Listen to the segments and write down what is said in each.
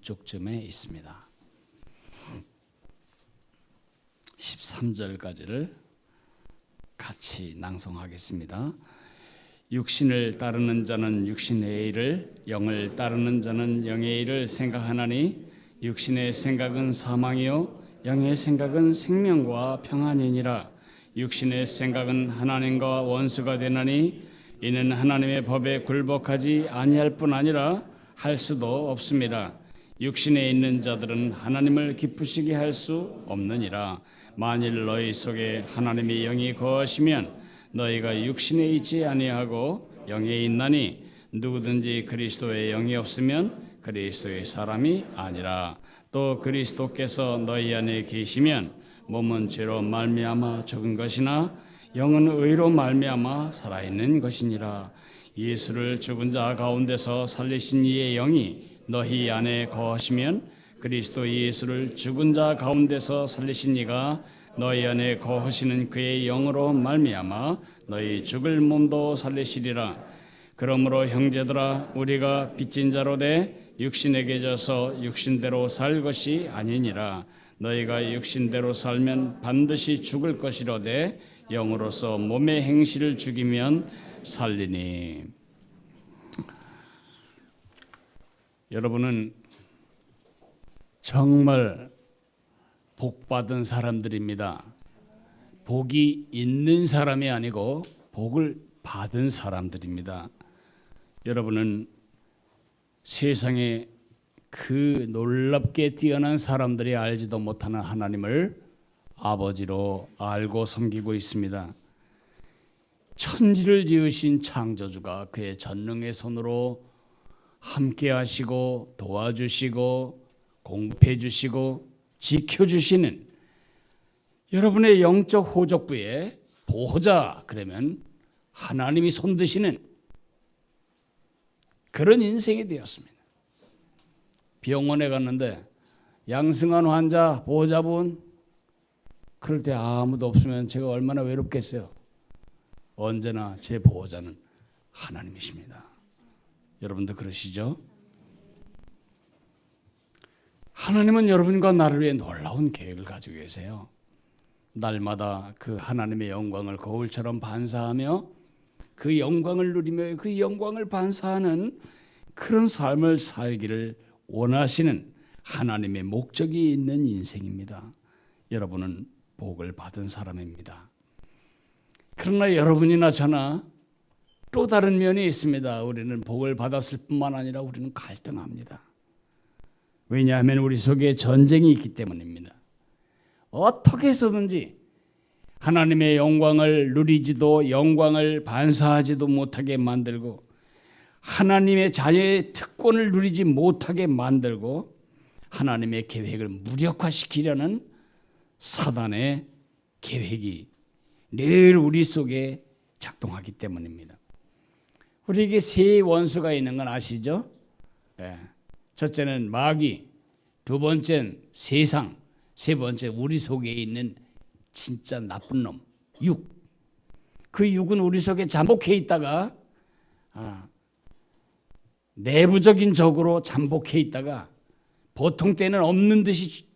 이쪽쯤에 있습니다. 13절까지를 같이 낭송하겠습니다. 육신을 따르는 자는 육신의 일을, 영을 따르는 자는 영의 일을 생각하나니 육신의 생각은 사망이요 영의 생각은 생명과 평안이니라. 육신의 생각은 하나님과 원수가 되나니 이는 하나님의 법에 굴복하지 아니할 뿐 아니라 할 수도 없습니다. 육신에 있는 자들은 하나님을 기쁘시게 할 수 없느니라. 만일 너희 속에 하나님의 영이 거하시면 너희가 육신에 있지 아니하고 영에 있나니 누구든지 그리스도의 영이 없으면 그리스도의 사람이 아니라. 또 그리스도께서 너희 안에 계시면 몸은 죄로 말미암아 죽은 것이나 영은 의로 말미암아 살아있는 것이니라. 예수를 죽은 자 가운데서 살리신 이의 영이 너희 안에 거하시면 그리스도 예수를 죽은 자 가운데서 살리신 이가 너희 안에 거하시는 그의 영으로 말미암아 너희 죽을 몸도 살리시리라. 그러므로 형제들아 우리가 빚진 자로 돼 육신에게 져서 육신대로 살 것이 아니니라. 너희가 육신대로 살면 반드시 죽을 것이로되 영으로서 몸의 행실을 죽이면 살리니. 여러분은 정말 복받은 사람들입니다. 복이 있는 사람이 아니고 복을 받은 사람들입니다. 여러분은 세상에 그 놀랍게 뛰어난 사람들이 알지도 못하는 하나님을 아버지로 알고 섬기고 있습니다. 천지를 지으신 창조주가 그의 전능의 손으로 함께 하시고 도와주시고 공급해 주시고 지켜주시는 여러분의 영적 호적부의 보호자, 그러면 하나님이 손드시는 그런 인생이 되었습니다. 병원에 갔는데 양승환 환자 보호자분, 그럴 때 아무도 없으면 제가 얼마나 외롭겠어요. 언제나 제 보호자는 하나님이십니다. 여러분도 그러시죠? 하나님은 여러분과 나를 위해 놀라운 계획을 가지고 계세요. 날마다 그 하나님의 영광을 거울처럼 반사하며 그 영광을 누리며 그 영광을 반사하는 그런 삶을 살기를 원하시는 하나님의 목적이 있는 인생입니다. 여러분은 복을 받은 사람입니다. 그러나 여러분이나 저나 또 다른 면이 있습니다. 우리는 복을 받았을 뿐만 아니라 우리는 갈등합니다. 왜냐하면 우리 속에 전쟁이 있기 때문입니다. 어떻게 해서든지 하나님의 영광을 누리지도 영광을 반사하지도 못하게 만들고 하나님의 자녀의 특권을 누리지 못하게 만들고 하나님의 계획을 무력화시키려는 사단의 계획이 늘 우리 속에 작동하기 때문입니다. 우리에게 세 원수가 있는 건 아시죠? 첫째는 마귀, 두 번째는 세상, 세 번째 우리 속에 있는 진짜 나쁜 놈, 육. 그 육은 우리 속에 잠복해 있다가 내부적인 적으로 잠복해 있다가 보통 때는 없는 듯이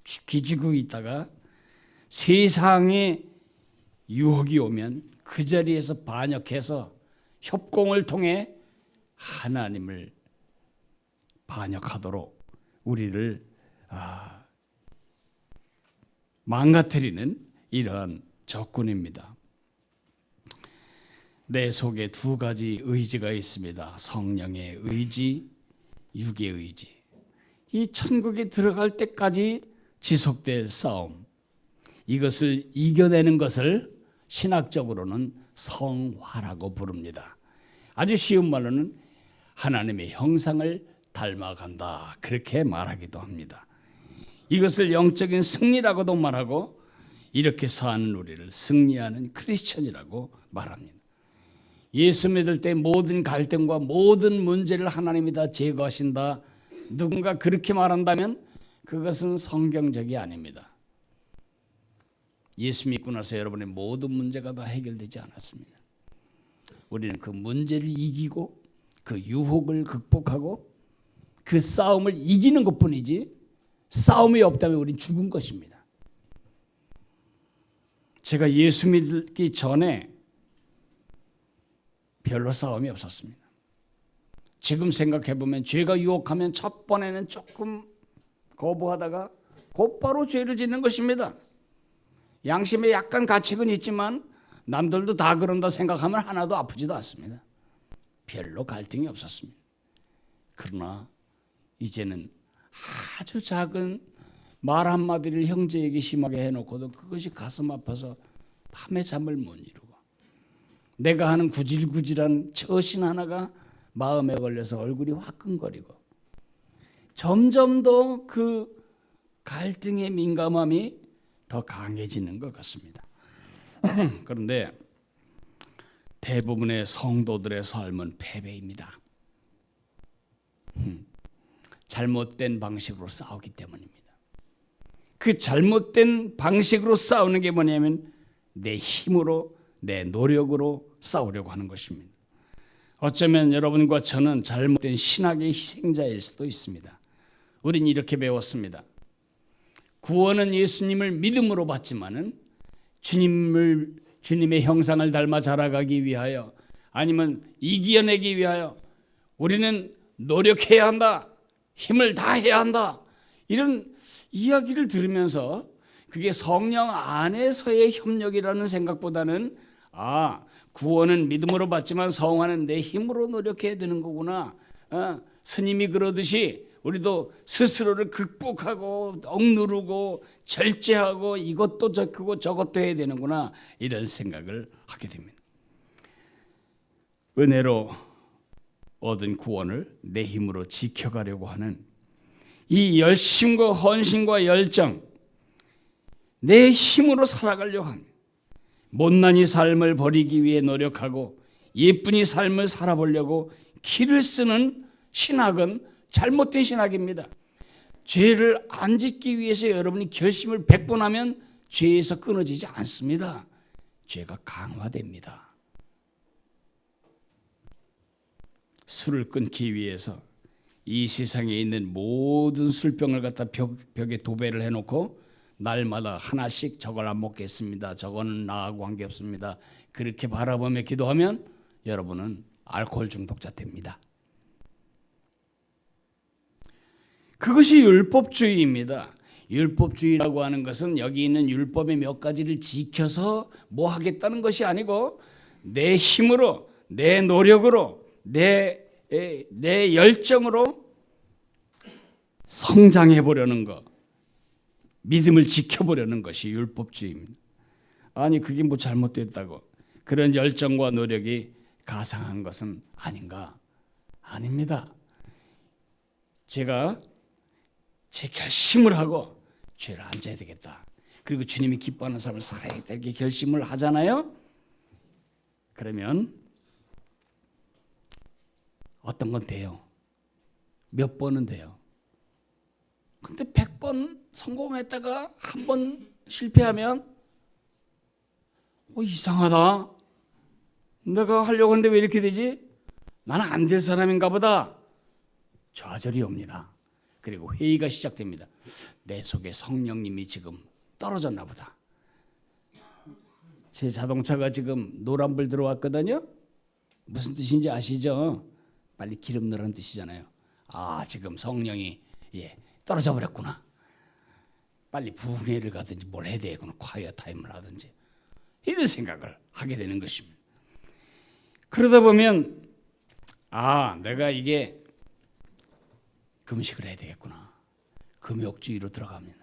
기지고 있다가 세상에 유혹이 오면 그 자리에서 반역해서 협공을 통해 하나님을 반역하도록 우리를 망가뜨리는 이러한 적군입니다. 내 속에 두 가지 의지가 있습니다. 성령의 의지, 육의 의지. 이 천국에 들어갈 때까지 지속될 싸움. 이것을 이겨내는 것을 신학적으로는 성화라고 부릅니다. 아주 쉬운 말로는 하나님의 형상을 닮아간다, 그렇게 말하기도 합니다. 이것을 영적인 승리라고도 말하고 이렇게 사는 우리를 승리하는 크리스천이라고 말합니다. 예수 믿을 때 모든 갈등과 모든 문제를 하나님이 다 제거하신다, 누군가 그렇게 말한다면 그것은 성경적이 아닙니다. 예수 믿고 나서 여러분의 모든 문제가 다 해결되지 않았습니다. 우리는 그 문제를 이기고 그 유혹을 극복하고 그 싸움을 이기는 것뿐이지 싸움이 없다면 우린 죽은 것입니다. 제가 예수 믿기 전에 별로 싸움이 없었습니다. 지금 생각해보면 죄가 유혹하면 첫 번에는 조금 거부하다가 곧바로 죄를 짓는 것입니다. 양심에 약간 가책은 있지만 남들도 다 그런다 생각하면 하나도 아프지도 않습니다. 별로 갈등이 없었습니다. 그러나 이제는 아주 작은 말 한마디를 형제에게 심하게 해놓고도 그것이 가슴 아파서 밤에 잠을 못 이루고 내가 하는 구질구질한 처신 하나가 마음에 걸려서 얼굴이 화끈거리고 점점 더 그 갈등의 민감함이 더 강해지는 것 같습니다. 그런데 대부분의 성도들의 삶은 패배입니다. 잘못된 방식으로 싸우기 때문입니다. 그 잘못된 방식으로 싸우는 게 뭐냐면 내 힘으로 내 노력으로 싸우려고 하는 것입니다. 어쩌면 여러분과 저는 잘못된 신학의 희생자일 수도 있습니다. 우린 이렇게 배웠습니다. 구원은 예수님을 믿음으로 받지만은 주님의 형상을 닮아 자라가기 위하여 아니면 이겨내기 위하여 우리는 노력해야 한다. 힘을 다해야 한다. 이런 이야기를 들으면서 그게 성령 안에서의 협력이라는 생각보다는 구원은 믿음으로 받지만 성화는 내 힘으로 노력해야 되는 거구나. 스님이 그러듯이 우리도 스스로를 극복하고 억누르고 절제하고 이것도 크고 저것도 해야 되는구나. 이런 생각을 하게 됩니다. 은혜로 얻은 구원을 내 힘으로 지켜가려고 하는 이 열심과 헌신과 열정, 내 힘으로 살아가려고 합니다. 못난이 삶을 버리기 위해 노력하고 예쁜이 삶을 살아보려고 길을 쓰는 신학은 잘못된 신학입니다. 죄를 안 짓기 위해서 여러분이 결심을 100번 하면 죄에서 끊어지지 않습니다. 죄가 강화됩니다. 술을 끊기 위해서 이 세상에 있는 모든 술병을 갖다 벽에 도배를 해놓고 날마다 하나씩 저걸 안 먹겠습니다. 저거는 나하고 관계없습니다. 그렇게 바라보며 기도하면 여러분은 알코올 중독자 됩니다. 그것이 율법주의입니다. 율법주의라고 하는 것은 여기 있는 율법의 몇 가지를 지켜서 뭐 하겠다는 것이 아니고 내 힘으로, 내 노력으로, 내 열정으로 성장해 보려는 것, 믿음을 지켜보려는 것이 율법주의입니다. 아니 그게 뭐 잘못됐다고 그런 열정과 노력이 가상한 것은 아닌가? 아닙니다. 제가 제 결심을 하고 죄를 안 져야 되겠다. 그리고 주님이 기뻐하는 삶을 살아야겠다. 이렇게 결심을 하잖아요. 그러면 어떤 건 돼요. 몇 번은 돼요. 근데 100번 성공했다가 한 번 실패하면 이상하다. 내가 하려고 하는데 왜 이렇게 되지? 나는 안 될 사람인가 보다. 좌절이 옵니다. 그리고 회의가 시작됩니다. 내 속에 성령님이 지금 떨어졌나 보다. 제 자동차가 지금 노란불 들어왔거든요. 무슨 뜻인지 아시죠? 빨리 기름 넣으라는 뜻이잖아요. 지금 성령이 떨어져 버렸구나. 빨리 부흥회를 가든지 뭘 해야 되겠구나. 콰이어 타임을 하든지 이런 생각을 하게 되는 것입니다. 그러다 보면 내가 이게 금식을 해야 되겠구나. 금욕주의로 들어갑니다.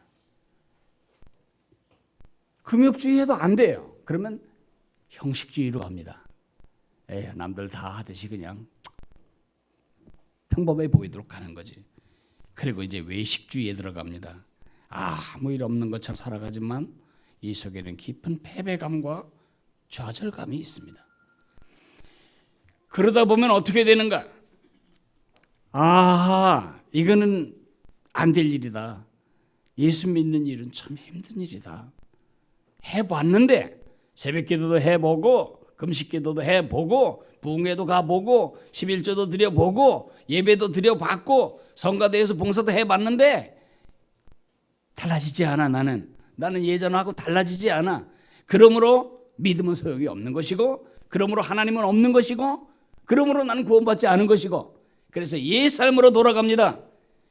금욕주의 해도 안 돼요. 그러면 형식주의로 갑니다. 남들 다 하듯이 그냥 평범해 보이도록 하는 거지. 그리고 이제 외식주의에 들어갑니다. 아무 일 없는 것처럼 살아가지만 이 속에는 깊은 패배감과 좌절감이 있습니다. 그러다 보면 어떻게 되는가? 이거는 안 될 일이다. 예수 믿는 일은 참 힘든 일이다. 해봤는데 새벽기도도 해보고 금식기도도 해보고 부흥회도 가보고 11조도 드려보고 예배도 드려봤고 성가대에서 봉사도 해봤는데 달라지지 않아. 나는 예전하고 달라지지 않아. 그러므로 믿음은 소용이 없는 것이고, 그러므로 하나님은 없는 것이고, 그러므로 나는 구원받지 않은 것이고, 그래서 옛 삶으로 돌아갑니다.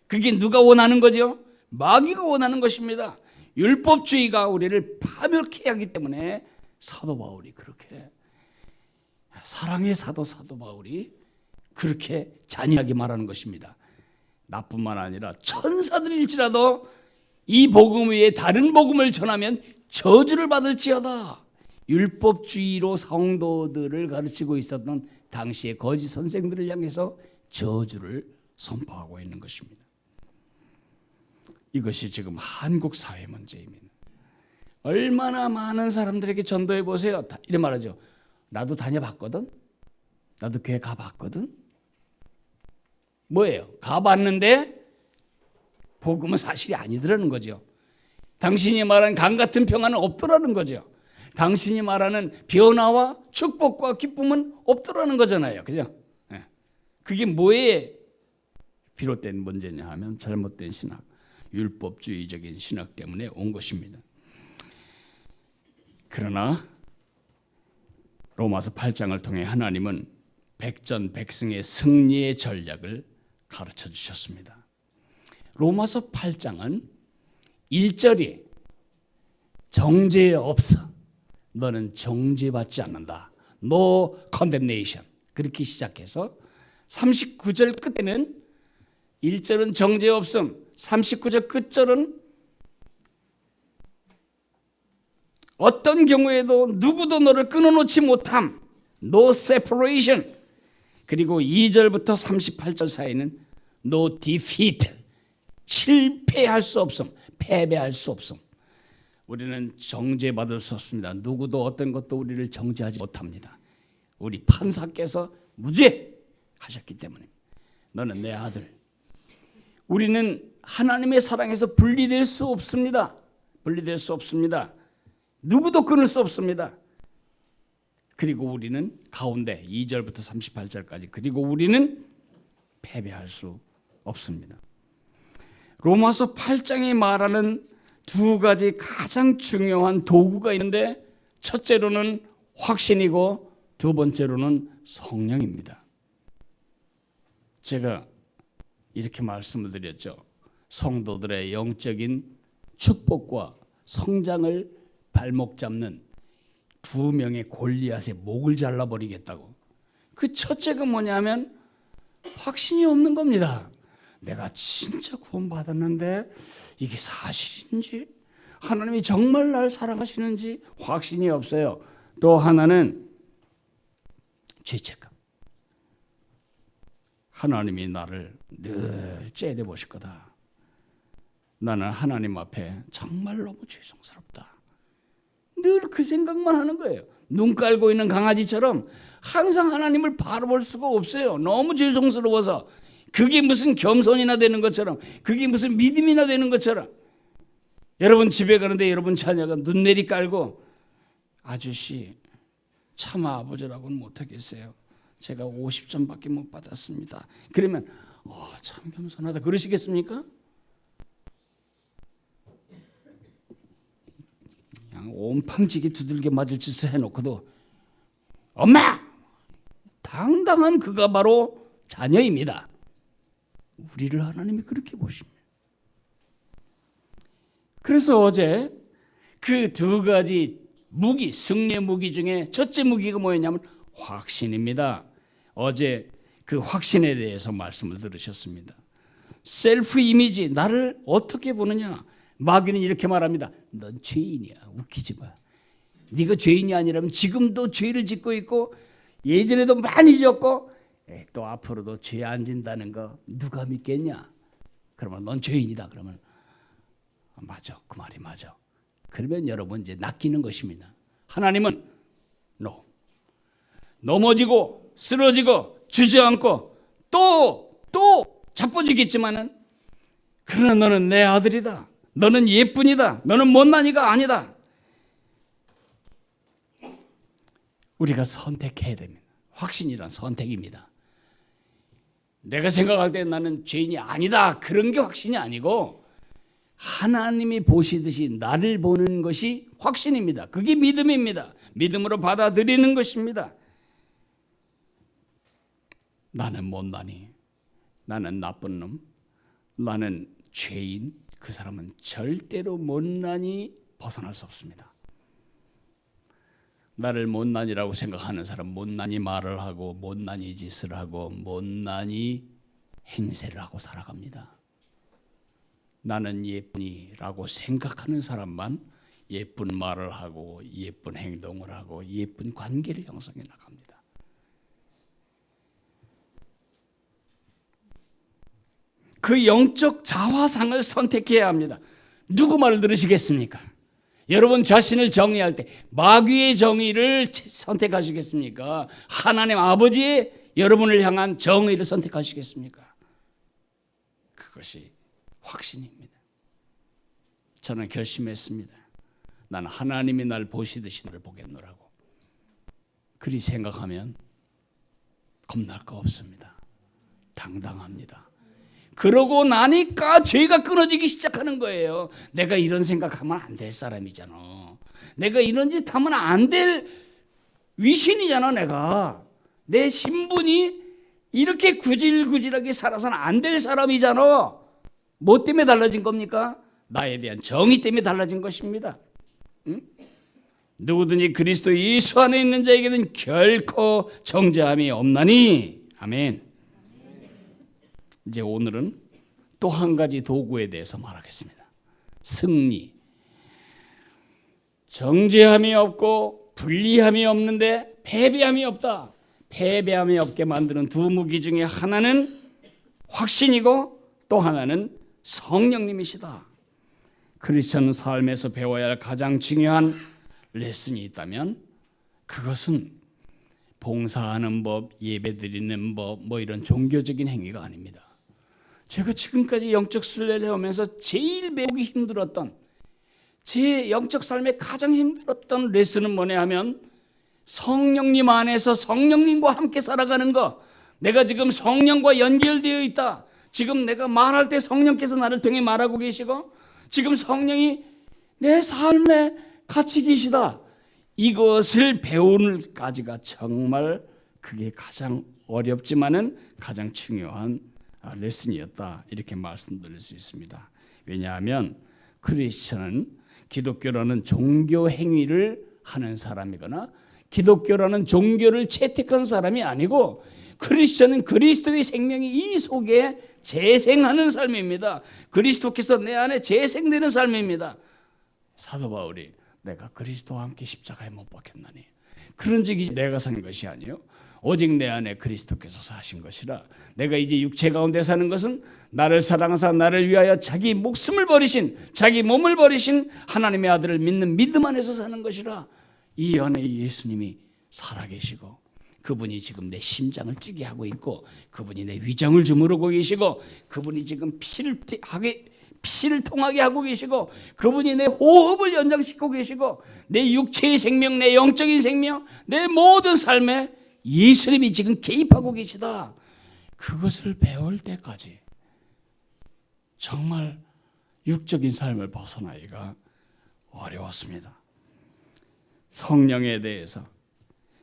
그게 누가 원하는 거죠? 마귀가 원하는 것입니다. 율법주의가 우리를 파멸케 하기 때문에 사도 바울이 그렇게, 사랑의 사도 바울이 그렇게 잔인하게 말하는 것입니다. 나뿐만 아니라 천사들일지라도 이 복음 외에 다른 복음을 전하면 저주를 받을지어다. 율법주의로 성도들을 가르치고 있었던 당시의 거짓 선생들을 향해서 저주를 선포하고 있는 것입니다. 이것이 지금 한국 사회 문제입니다. 얼마나 많은 사람들에게 전도해 보세요. 이런 말하죠. 나도 다녀봤거든. 나도 교회 가봤거든. 뭐예요? 가봤는데 복음은 사실이 아니더라는 거죠. 당신이 말하는 강 같은 평안은 없더라는 거죠. 당신이 말하는 변화와 축복과 기쁨은 없더라는 거잖아요. 그죠? 그게 뭐에 비롯된 문제냐 하면 잘못된 신학, 율법주의적인 신학 때문에 온 것입니다. 그러나 로마서 8장을 통해 하나님은 백전백승의 승리의 전략을 가르쳐 주셨습니다. 로마서 8장은 1절이 정죄 없어. 너는 정죄받지 않는다. No condemnation. 그렇게 시작해서 39절 끝에는 1절은 정죄 없음, 39절 끝절은 어떤 경우에도 누구도 너를 끊어놓지 못함. No separation. 그리고 2절부터 38절 사이는 No defeat. 실패할 수 없음. 패배할 수 없음. 우리는 정죄받을 수 없습니다. 누구도 어떤 것도 우리를 정죄하지 못합니다. 우리 판사께서 무죄하셨기 때문에 너는 내 아들. 우리는 하나님의 사랑에서 분리될 수 없습니다. 분리될 수 없습니다. 누구도 끊을 수 없습니다. 그리고 우리는 가운데 2절부터 38절까지 그리고 우리는 패배할 수 없습니다. 로마서 8장이 말하는 두 가지 가장 중요한 도구가 있는데 첫째로는 확신이고 두 번째로는 성령입니다. 제가 이렇게 말씀을 드렸죠. 성도들의 영적인 축복과 성장을 발목 잡는 두 명의 골리앗의 목을 잘라버리겠다고. 그 첫째가 뭐냐면 확신이 없는 겁니다. 내가 진짜 구원받았는데 이게 사실인지, 하나님이 정말 날 사랑하시는지 확신이 없어요. 또 하나는 죄책감. 하나님이 나를 늘 째려보실 거다. 나는 하나님 앞에 정말 너무 죄송스럽다. 늘 그 생각만 하는 거예요. 눈 깔고 있는 강아지처럼 항상 하나님을 바라볼 수가 없어요. 너무 죄송스러워서. 그게 무슨 겸손이나 되는 것처럼, 그게 무슨 믿음이나 되는 것처럼. 여러분 집에 가는데 여러분 자녀가 눈내리 깔고 아저씨 차마 아버지라고는 못하겠어요. 제가 50점밖에 못 받았습니다. 그러면 참 겸손하다 그러시겠습니까? 그냥 온팡지게 두들겨 맞을 짓을 해놓고도 엄마! 당당한 그가 바로 자녀입니다. 우리를 하나님이 그렇게 보십니다. 그래서 어제 그 두 가지 무기, 승리의 무기 중에 첫째 무기가 뭐였냐면 확신입니다. 어제 그 확신에 대해서 말씀을 들으셨습니다. 셀프 이미지, 나를 어떻게 보느냐. 마귀는 이렇게 말합니다. 넌 죄인이야. 웃기지 마. 네가 죄인이 아니라면 지금도 죄를 짓고 있고 예전에도 많이 지었고 또 앞으로도 죄 안 진다는 거 누가 믿겠냐. 그러면 넌 죄인이다. 그러면 맞아. 그 말이 맞아. 그러면 여러분 이제 낚이는 것입니다. 하나님은 no. 넘어지고 쓰러지고 주저앉고 또 자빠지겠지만은 그러나 너는 내 아들이다. 너는 예쁜이다. 너는 못난이가 아니다. 우리가 선택해야 됩니다. 확신이란 선택입니다. 내가 생각할 때 나는 죄인이 아니다, 그런 게 확신이 아니고 하나님이 보시듯이 나를 보는 것이 확신입니다. 그게 믿음입니다. 믿음으로 받아들이는 것입니다. 나는 못나니, 나는 나쁜 놈, 나는 죄인, 그 사람은 절대로 못나니 벗어날 수 없습니다. 나를 못난이라고 생각하는 사람, 못난이 말을 하고 못난이 짓을 하고 못난이 행세를 하고 살아갑니다. 나는 예쁜이라고 생각하는 사람만 예쁜 말을 하고 예쁜 행동을 하고 예쁜 관계를 형성해 나갑니다. 그 영적 자화상을 선택해야 합니다. 누구 말을 들으시겠습니까? 여러분 자신을 정의할 때 마귀의 정의를 선택하시겠습니까? 하나님 아버지의 여러분을 향한 정의를 선택하시겠습니까? 그것이 확신입니다. 저는 결심했습니다. 나는 하나님이 날 보시듯이 나를 보겠노라고. 그리 생각하면 겁날 거 없습니다. 당당합니다. 그러고 나니까 죄가 끊어지기 시작하는 거예요. 내가 이런 생각하면 안 될 사람이잖아. 내가 이런 짓 하면 안 될 위신이잖아. 내가 내 신분이 이렇게 구질구질하게 살아서는 안 될 사람이잖아. 뭐 때문에 달라진 겁니까? 나에 대한 정의 때문에 달라진 것입니다. 응? 누구든지 그리스도 예수 안에 있는 자에게는 결코 정죄함이 없나니. 아멘. 이제 오늘은 또 한 가지 도구에 대해서 말하겠습니다. 승리. 정죄함이 없고 불리함이 없는데 패배함이 없다. 패배함이 없게 만드는 두 무기 중에 하나는 확신이고 또 하나는 성령님이시다. 크리스천 삶에서 배워야 할 가장 중요한 레슨이 있다면 그것은 봉사하는 법, 예배드리는 법, 뭐 이런 종교적인 행위가 아닙니다. 제가 지금까지 영적 순례를 해오면서 제일 배우기 힘들었던, 제 영적 삶에 가장 힘들었던 레슨은 뭐냐 하면 성령님 안에서 성령님과 함께 살아가는 것. 내가 지금 성령과 연결되어 있다. 지금 내가 말할 때 성령께서 나를 통해 말하고 계시고 지금 성령이 내 삶에 같이 계시다. 이것을 배우는까지가 정말 그게 가장 어렵지만은 가장 중요한 레슨이었다. 이렇게 말씀드릴 수 있습니다. 왜냐하면 크리스천은 기독교라는 종교 행위를 하는 사람이거나 기독교라는 종교를 채택한 사람이 아니고 크리스천은 그리스도의 생명이 이 속에 재생하는 삶입니다. 그리스도께서 내 안에 재생되는 삶입니다. 사도 바울이 내가 그리스도와 함께 십자가에 못 박혔나니 그런 적이 내가 산 것이 아니요 오직 내 안에 그리스도께서 사신 것이라. 내가 이제 육체 가운데 사는 것은 나를 사랑하사 나를 위하여 자기 목숨을 버리신, 자기 몸을 버리신 하나님의 아들을 믿는 믿음 안에서 사는 것이라. 이 안에 예수님이 살아계시고 그분이 지금 내 심장을 뛰게 하고 있고 그분이 내 위장을 주무르고 계시고 그분이 지금 피를 통하게 하고 계시고 그분이 내 호흡을 연장시키고 계시고 내 육체의 생명, 내 영적인 생명, 내 모든 삶에 예수님이 지금 개입하고 계시다. 그것을 배울 때까지 정말 육적인 삶을 벗어나기가 어려웠습니다. 성령에 대해서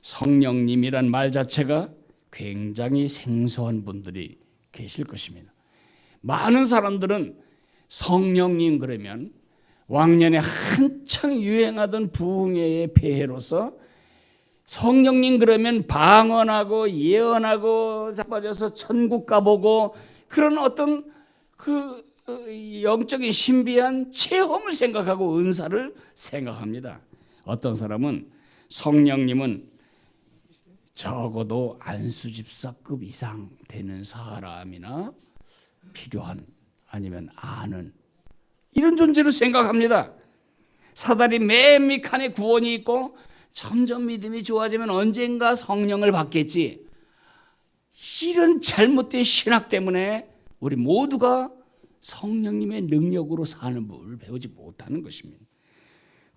성령님이란 말 자체가 굉장히 생소한 분들이 계실 것입니다. 많은 사람들은 성령님 그러면 왕년에 한창 유행하던 부흥회의 폐해로서 성령님 그러면 방언하고 예언하고 자빠져서 천국 가보고 그런 어떤 그 영적인 신비한 체험을 생각하고 은사를 생각합니다. 어떤 사람은 성령님은 적어도 안수집사급 이상 되는 사람이나 필요한 아니면 아는 이런 존재로 생각합니다. 사다리 맨 밑칸에 구원이 있고 점점 믿음이 좋아지면 언젠가 성령을 받겠지. 이런 잘못된 신학 때문에 우리 모두가 성령님의 능력으로 사는 법을 배우지 못하는 것입니다.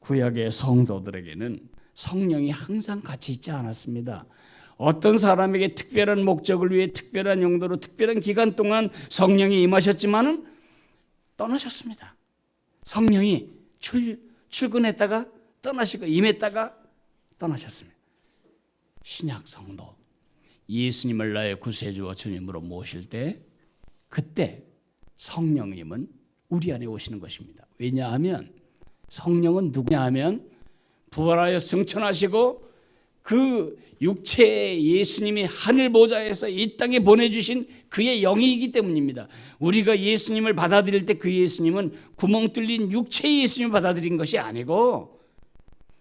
구약의 성도들에게는 성령이 항상 같이 있지 않았습니다. 어떤 사람에게 특별한 목적을 위해 특별한 용도로 특별한 기간 동안 성령이 임하셨지만은 떠나셨습니다. 성령이 출근했다가 떠나시고 임했다가 떠나셨습니다. 신약 성도 예수님을 나의 구세주와 주님으로 모실 때 그때 성령님은 우리 안에 오시는 것입니다. 왜냐하면 성령은 누구냐 하면 부활하여 승천하시고 그 육체의 예수님이 하늘 보좌에서 이 땅에 보내주신 그의 영이기 때문입니다. 우리가 예수님을 받아들일 때 그 예수님은 구멍 뚫린 육체의 예수님을 받아들인 것이 아니고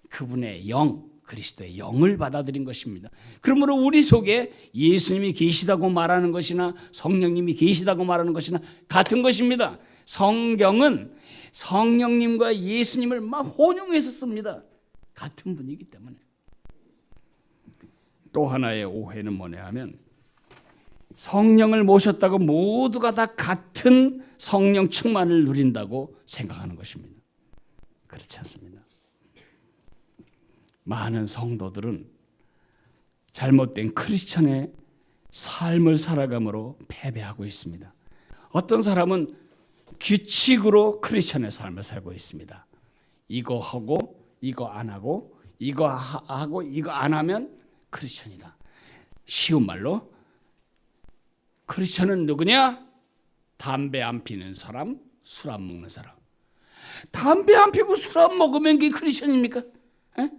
그분의 영, 그리스도의 영을 받아들인 것입니다. 그러므로 우리 속에 예수님이 계시다고 말하는 것이나 성령님이 계시다고 말하는 것이나 같은 것입니다. 성경은 성령님과 예수님을 막 혼용해서 씁니다. 같은 분이기 때문에. 또 하나의 오해는 뭐냐 하면 성령을 모셨다고 모두가 다 같은 성령 충만을 누린다고 생각하는 것입니다. 그렇지 않습니다. 많은 성도들은 잘못된 크리스천의 삶을 살아감으로 패배하고 있습니다. 어떤 사람은 규칙으로 크리스천의 삶을 살고 있습니다. 이거 하고 이거 안 하고 이거 하고 이거 안 하면 크리스천이다. 쉬운 말로 크리스천은 누구냐? 담배 안 피는 사람, 술 안 먹는 사람. 담배 안 피고 술 안 먹으면 그게 크리스천입니까? 에?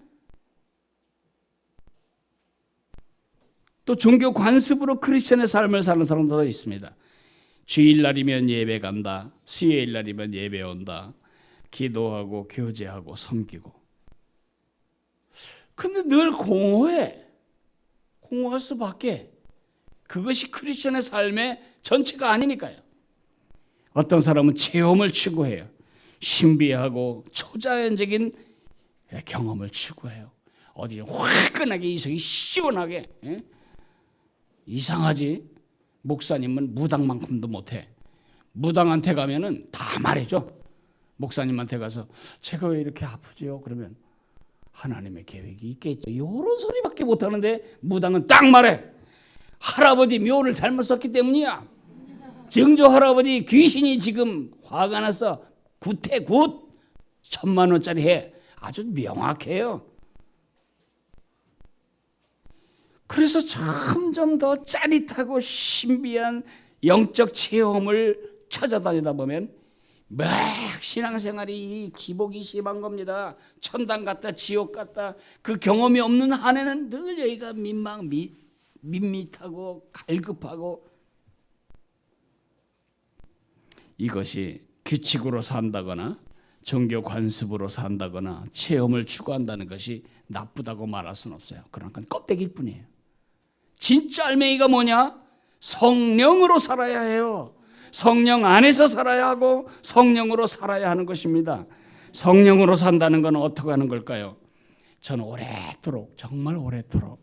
또 종교 관습으로 크리스천의 삶을 사는 사람들도 있습니다. 주일날이면 예배 간다. 수요일날이면 예배 온다. 기도하고 교제하고 섬기고. 근데 늘 공허해. 공허할 수밖에. 그것이 크리스천의 삶의 전체가 아니니까요. 어떤 사람은 체험을 추구해요. 신비하고 초자연적인 경험을 추구해요. 어디 화끈하게 이성이 시원하게. 이상하지? 목사님은 무당만큼도 못해. 무당한테 가면은 다 말해줘. 목사님한테 가서 제가 왜 이렇게 아프지요? 그러면 하나님의 계획이 있겠죠. 이런 소리밖에 못하는데 무당은 딱 말해. 할아버지 묘를 잘못 썼기 때문이야. 증조 할아버지 귀신이 지금 화가 났어. 굿해 굿. 1,000,000원짜리 해. 아주 명확해요. 그래서 점점 더 짜릿하고 신비한 영적 체험을 찾아다니다 보면 막 신앙생활이 기복이 심한 겁니다. 천당 갔다 지옥 갔다 그 경험이 없는 한에는 늘 여기가 밋밋하고 갈급하고 이것이 규칙으로 산다거나 종교 관습으로 산다거나 체험을 추구한다는 것이 나쁘다고 말할 수는 없어요. 그런 건 껍데기일 뿐이에요. 진짜 알맹이가 뭐냐? 성령으로 살아야 해요. 성령 안에서 살아야 하고 성령으로 살아야 하는 것입니다. 성령으로 산다는 건 어떻게 하는 걸까요? 저는 오래도록 정말 오래도록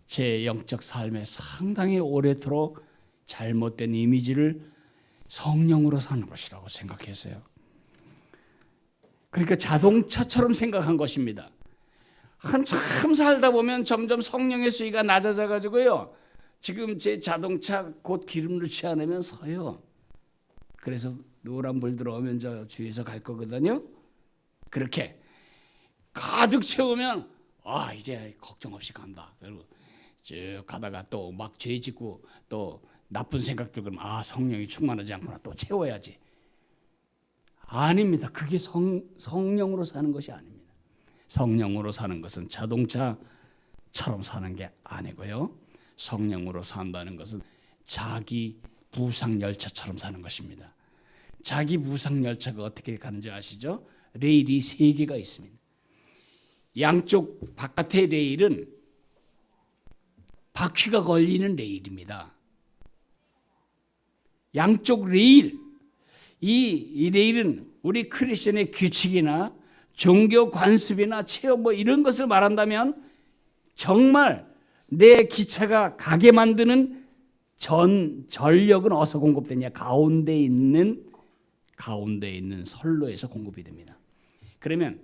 제 영적 삶에 상당히 오래도록 잘못된 이미지를 성령으로 사는 것이라고 생각했어요. 그러니까 자동차처럼 생각한 것입니다. 한참 살다 보면 점점 성령의 수위가 낮아져 가지고요. 지금 제 자동차 곧 기름 넣지 않으면 서요. 그래서 노란불 들어오면 저 주위에서 갈 거거든요. 그렇게 가득 채우면 이제 걱정 없이 간다. 그리고 쭉 가다가 또 막 죄 짓고 또 나쁜 생각 들고 성령이 충만하지 않구나 또 채워야지. 아닙니다. 그게 성령으로 사는 것이 아닙니다. 성령으로 사는 것은 자동차처럼 사는 게 아니고요. 성령으로 산다는 것은 자기 부상열차처럼 사는 것입니다. 자기 부상열차가 어떻게 가는지 아시죠? 레일이 3개가 있습니다. 양쪽 바깥의 레일은 바퀴가 걸리는 레일입니다. 양쪽 레일, 이 레일은 우리 크리스천의 규칙이나 종교 관습이나 체험 이런 것을 말한다면 정말 내 기차가 가게 만드는 전력은 어디서 공급되냐? 가운데 있는 선로에서 공급이 됩니다. 그러면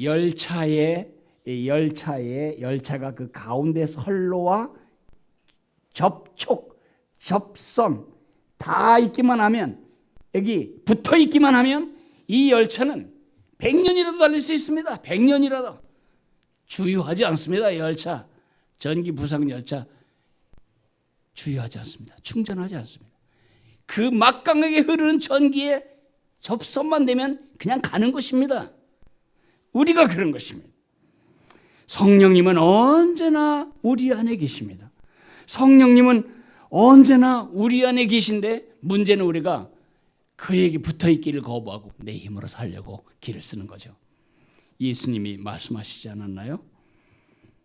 열차의 이 열차가 그 가운데 선로와 접촉, 접선 다 있기만 하면, 여기 붙어 있기만 하면 이 열차는 100년이라도 달릴 수 있습니다. 100년이라도. 주유하지 않습니다. 열차, 전기 부상 열차 주유하지 않습니다. 충전하지 않습니다. 그 막강하게 흐르는 전기에 접선만 되면 그냥 가는 것입니다. 우리가 그런 것입니다. 성령님은 언제나 우리 안에 계십니다. 성령님은 언제나 우리 안에 계신데, 문제는 우리가 그에게 붙어있기를 거부하고 내 힘으로 살려고 길을 쓰는 거죠. 예수님이 말씀하시지 않았나요?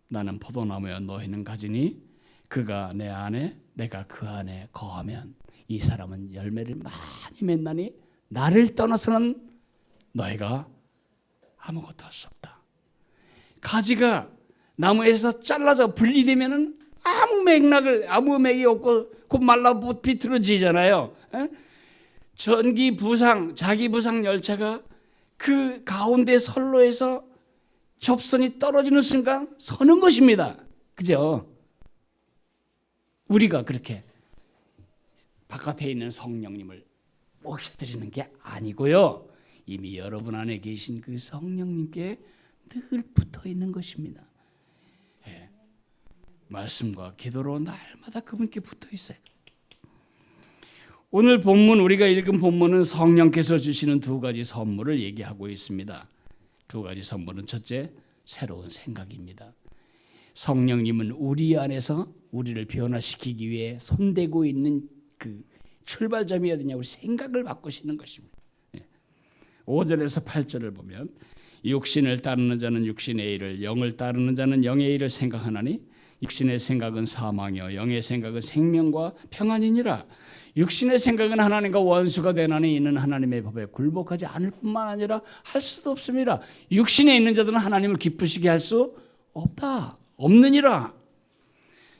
나는 포도나무여 너희는 가지니 그가 내 안에 내가 그 안에 거하면 이 사람은 열매를 많이 맺나니 나를 떠나서는 너희가 아무것도 할 수 없다. 가지가 나무에서 잘라져 분리되면은 아무 맥이 없고 곧 말라 비틀어지잖아요. 전기 부상, 자기 부상 열차가 그 가운데 선로에서 접선이 떨어지는 순간 서는 것입니다. 그죠? 우리가 그렇게 바깥에 있는 성령님을 모셔드리는 게 아니고요. 이미 여러분 안에 계신 그 성령님께 늘 붙어 있는 것입니다. 예. 말씀과 기도로 날마다 그분께 붙어 있어요. 오늘 본문, 우리가 읽은 본문은 성령께서 주시는 두 가지 선물을 얘기하고 있습니다. 두 가지 선물은 첫째, 새로운 생각입니다. 성령님은 우리 안에서 우리를 변화시키기 위해 손대고 있는 그 출발점이 어디냐, 우리 생각을 바꾸시는 것입니다. 5절에서 8절을 보면 육신을 따르는 자는 육신의 일을, 영을 따르는 자는 영의 일을 생각하나니 육신의 생각은 사망이요 영의 생각은 생명과 평안이니라. 육신의 생각은 하나님과 원수가 되나니 이는 하나님의 법에 굴복하지 않을 뿐만 아니라 할 수도 없습니다. 육신에 있는 자들은 하나님을 기쁘시게 할 수 없느니라.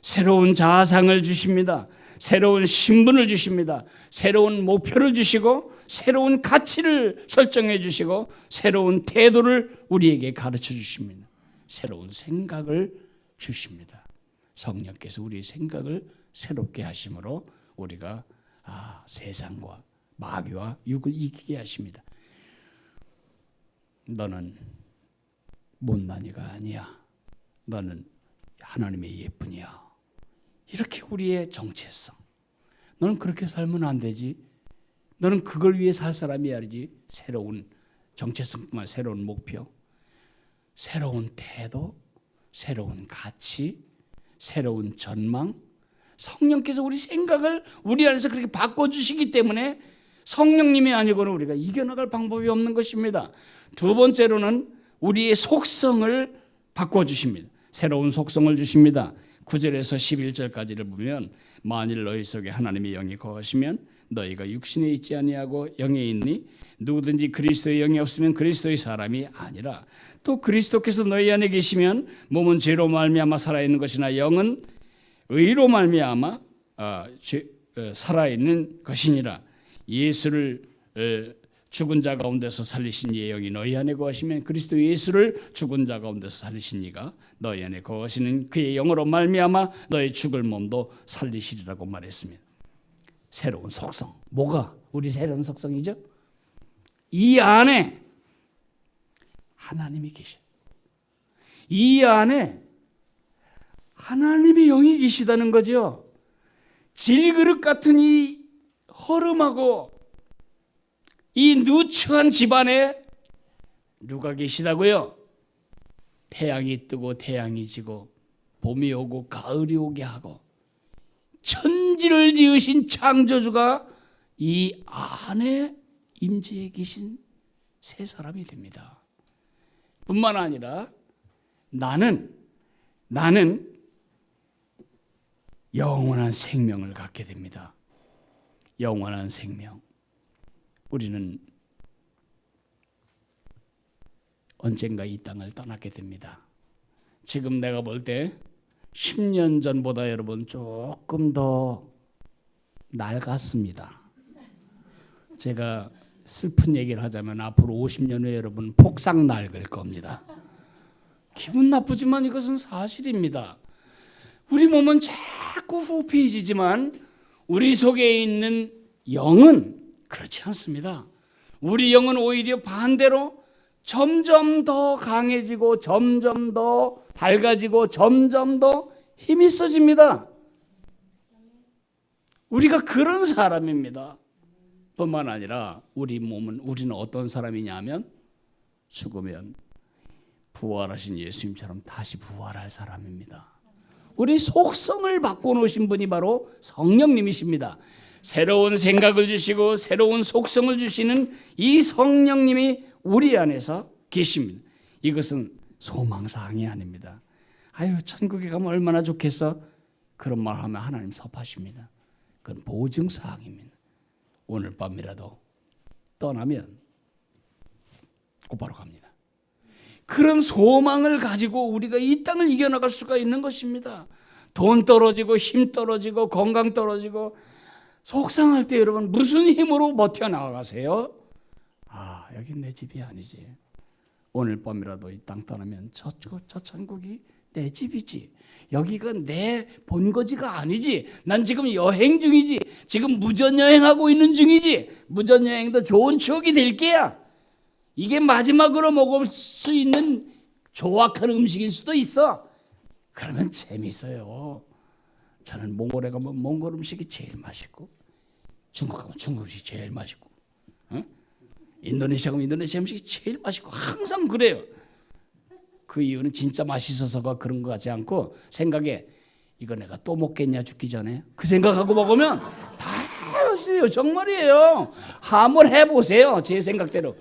새로운 자아상을 주십니다. 새로운 신분을 주십니다. 새로운 목표를 주시고 새로운 가치를 설정해 주시고 새로운 태도를 우리에게 가르쳐 주십니다. 새로운 생각을 주십니다. 성령께서 우리의 생각을 새롭게 하심으로 우리가 세상과 마귀와 육을 이기게 하십니다. 너는 못난이가 아니야. 너는 하나님의 예쁜이야. 이렇게 우리의 정체성. 너는 그렇게 살면 안 되지. 너는 그걸 위해 살 사람이 아니지. 새로운 정체성뿐만, 새로운 목표, 새로운 태도, 새로운 가치, 새로운 전망. 성령께서 우리 생각을 우리 안에서 그렇게 바꿔주시기 때문에 성령님이 아니고는 우리가 이겨나갈 방법이 없는 것입니다. 두 번째로는 우리의 속성을 바꿔주십니다. 새로운 속성을 주십니다. 9절에서 11절까지를 보면 만일 너희 속에 하나님의 영이 거하시면 너희가 육신에 있지 아니하고 영에 있니? 누구든지 그리스도의 영이 없으면 그리스도의 사람이 아니라. 또 그리스도께서 너희 안에 계시면 몸은 죄로 말미암아 살아있는 것이나 영은 의로 말미암아 살아있는 것이니라. 예수를 죽은 자 가운데서 살리신 이의 영이 너희 안에 거하시면 그리스도 예수를 죽은 자 가운데서 살리신 이가 너희 안에 거하시는 그의 영으로 말미암아 너희 죽을 몸도 살리시리라고 말했습니다. 새로운 속성. 뭐가 우리 새로운 속성이죠? 이 안에 하나님이 계셔. 이 안에 하나님의 영이 계시다는 거죠. 질그릇 같은 이 허름하고 이 누추한 집안에 누가 계시다고요? 태양이 뜨고 태양이 지고 봄이 오고 가을이 오게 하고 천지를 지으신 창조주가 이 안에 임재해 계신 세 사람이 됩니다. 뿐만 아니라 나는 영원한 생명을 갖게 됩니다. 영원한 생명. 우리는 언젠가 이 땅을 떠나게 됩니다. 지금 내가 볼 때 10년 전보다 여러분 조금 더 낡았습니다. 제가 슬픈 얘기를 하자면 앞으로 50년 후에 여러분 폭삭 낡을 겁니다. 기분 나쁘지만 이것은 사실입니다. 우리 몸은 자꾸 후패해지지만 우리 속에 있는 영은 그렇지 않습니다. 우리 영은 오히려 반대로 점점 더 강해지고 점점 더 밝아지고 점점 더 힘이 있어집니다. 우리가 그런 사람입니다. 뿐만 아니라 우리는 어떤 사람이냐면 죽으면 부활하신 예수님처럼 다시 부활할 사람입니다. 우리 속성을 바꿔놓으신 분이 바로 성령님이십니다. 새로운 생각을 주시고 새로운 속성을 주시는 이 성령님이 우리 안에서 계십니다. 이것은 소망사항이 아닙니다. 아유, 천국에 가면 얼마나 좋겠어. 그런 말 하면 하나님 섭하십니다. 그건 보증사항입니다. 오늘 밤이라도 떠나면 곧바로 갑니다. 그런 소망을 가지고 우리가 이 땅을 이겨나갈 수가 있는 것입니다. 돈 떨어지고 힘 떨어지고 건강 떨어지고 속상할 때 여러분 무슨 힘으로 버텨나가세요? 아, 여긴 내 집이 아니지. 오늘 밤이라도 이 땅 떠나면 저 천국이 내 집이지. 여기가 내 본거지가 아니지. 난 지금 여행 중이지. 지금 무전여행하고 있는 중이지. 무전여행도 좋은 추억이 될 게야. 이게 마지막으로 먹을 수 있는 조악한 음식일 수도 있어. 그러면 재밌어요. 저는 몽골에 가면 몽골 음식이 제일 맛있고 중국 가면 중국 음식이 제일 맛있고 인도네시아 가면 인도네시아 음식이 제일 맛있고 항상 그래요. 그 이유는 진짜 맛있어서가 그런 것 같지 않고 생각에 이거 내가 또 먹겠냐 죽기 전에 그 생각하고 먹으면 다 맛있어요. 정말이에요. 한번 해보세요. 제 생각대로.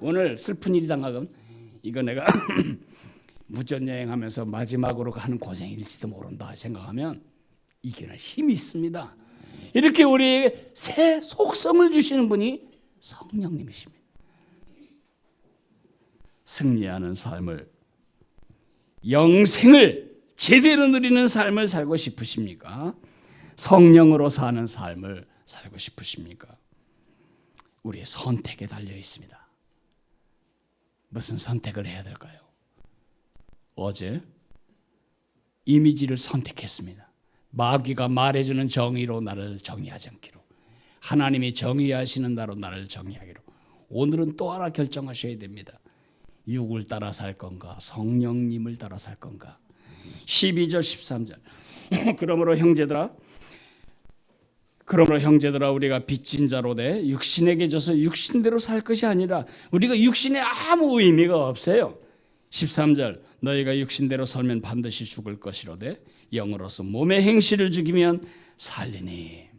오늘 슬픈 일이 당하면 이거 내가 무전여행하면서 마지막으로 가는 고생일지도 모른다 생각하면 이겨낼 힘이 있습니다. 이렇게 우리에게 새 속성을 주시는 분이 성령님이십니다. 승리하는 삶을, 영생을 제대로 누리는 삶을 살고 싶으십니까? 성령으로 사는 삶을 살고 싶으십니까? 우리의 선택에 달려 있습니다. 무슨 선택을 해야 될까요? 어제 이미지를 선택했습니다. 마귀가 말해주는 정의로 나를 정의하지 않기로, 하나님이 정의하시는 나로 나를 정의하기로. 오늘은 또 하나 결정하셔야 됩니다. 육을 따라 살 건가, 성령님을 따라 살 건가. 12절 13절 그러므로 형제들아 우리가 빚진 자로 돼 육신에게 져서 육신대로 살 것이 아니라, 우리가 육신에 아무 의미가 없어요. 13절 너희가 육신대로 살면 반드시 죽을 것이로되 영으로서 몸의 행실을 죽이면 살리니.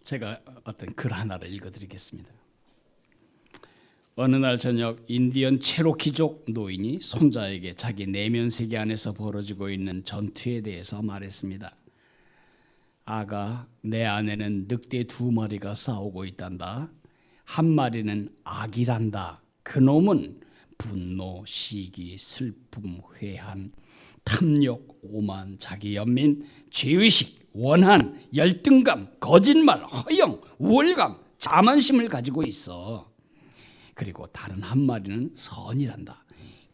제가 어떤 글 하나를 읽어드리겠습니다. 어느 날 저녁 인디언 체로키족 노인이 손자에게 자기 내면 세계 안에서 벌어지고 있는 전투에 대해서 말했습니다. 아가, 내 안에는 늑대 2마리가 싸우고 있단다. 한 마리는 악이란다. 그놈은 분노, 시기, 슬픔, 회한, 탐욕, 오만, 자기 연민, 죄의식, 원한, 열등감, 거짓말, 허영, 우월감, 자만심을 가지고 있어. 그리고 다른 한 마리는 선이란다.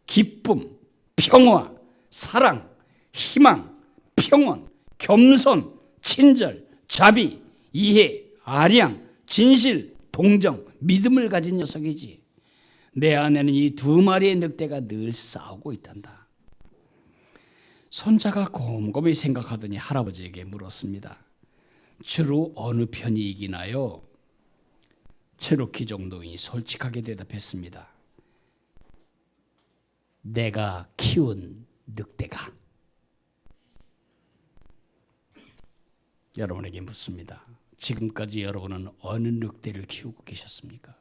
기쁨, 평화, 사랑, 희망, 평온, 겸손, 친절, 자비, 이해, 아량, 진실, 동정, 믿음을 가진 녀석이지. 내 안에는 이 2마리의 늑대가 늘 싸우고 있단다. 손자가 곰곰이 생각하더니 할아버지에게 물었습니다. 주로 어느 편이 이기나요? 체로키 정도인이 솔직하게 대답했습니다. 내가 키운 늑대가. 여러분에게 묻습니다. 지금까지 여러분은 어느 늑대를 키우고 계셨습니까?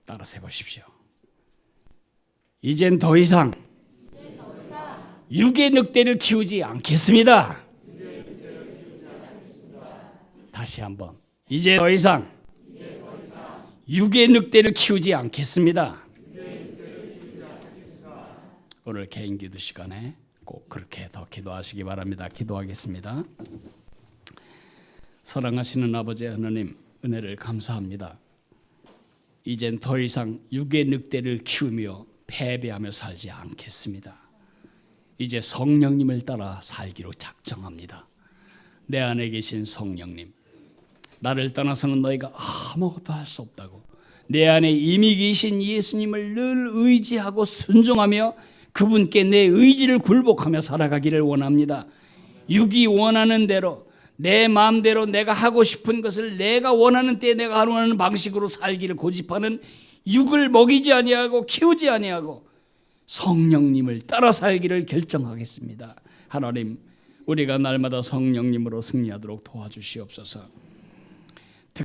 따라서 해보십시오. 이젠 더 이상 육의 늑대를 키우지 않겠습니다. 다시 한번. 이제 더 이상 육의 늑대를 키우지 않겠습니다. 오늘 개인 기도 시간에 꼭 그렇게 더 기도하시기 바랍니다. 기도하겠습니다. 사랑하시는 아버지 하나님, 은혜를 감사합니다. 이젠 더 이상 육의 늑대를 키우며 패배하며 살지 않겠습니다. 이제 성령님을 따라 살기로 작정합니다. 내 안에 계신 성령님, 나를 떠나서는 너희가 아무것도 할 수 없다고, 내 안에 이미 계신 예수님을 늘 의지하고 순종하며 그분께 내 의지를 굴복하며 살아가기를 원합니다. 육이 원하는 대로, 내 마음대로 내가 하고 싶은 것을 내가 원하는 때에 내가 원하는 방식으로 살기를 고집하는 육을 먹이지 아니하고 키우지 아니하고 성령님을 따라 살기를 결정하겠습니다. 하나님, 우리가 날마다 성령님으로 승리하도록 도와주시옵소서.